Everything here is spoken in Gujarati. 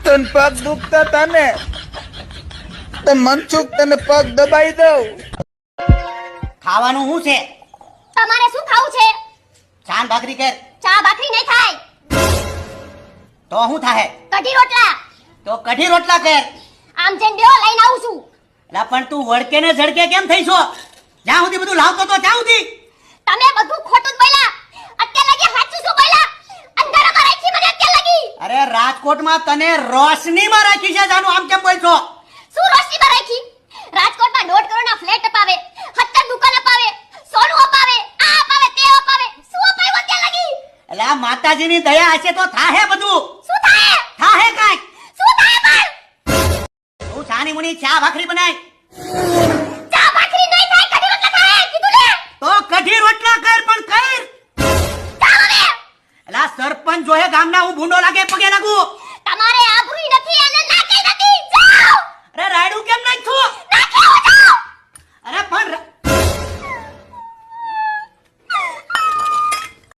તન પગ દુખતા તને તો મનસુખ તને પગ દબાઈ દઉં. ખાવાનું શું છે? તમારે શું ખાવું છે? ચાન ભાખરી કર. ચા ભાખરી નહીં થાય. તો શું થાય? કઢી રોટલા. તો કઢી રોટલા કર. આમ જેમ બેહો લઈને આવું છું. લા પણ તું વળકે ને ઝડકે કેમ થઈ છો? જ્યાં સુધી બધું લાવતો તો ત્યાં સુધી તમે બધું ખોટું જ બોલ્યા. અત્યારે લગી સાચું શું બોલ્યા? અંધારામાં રાખી મને અત્યારે લગી. અરે રાજકોટમાં તને રોશનીમાં રાખી છે જાનું, આમ કેમ બોલ છો? શું રોશનીમાં રાખી? રાજકોટમાં 1.5 કરોડના ફ્લેટ અપાવે, 70 દુકાન અપાવે, સોનું અપાવે, આ અપાવે, તે અપાવે. શું અપાવ્યું અત્યારે લગી? એટલે આ માતાજીની દયા હશે તો થાહે બધું. શું થાય? થાહે કાંઈક. શું થાય પણ? તું છાની મુની ચા ભાખરી બનાય. ચા ભાખરી નહીં થાય, કઢી રોટલા થાય કીધું ને. તો કઢી રોટલા કર, પણ કર. ચાલ હવે. એટલે આ સરપંચ જોહે ગામના હું ભૂંડો લાગે પગે લાગુ.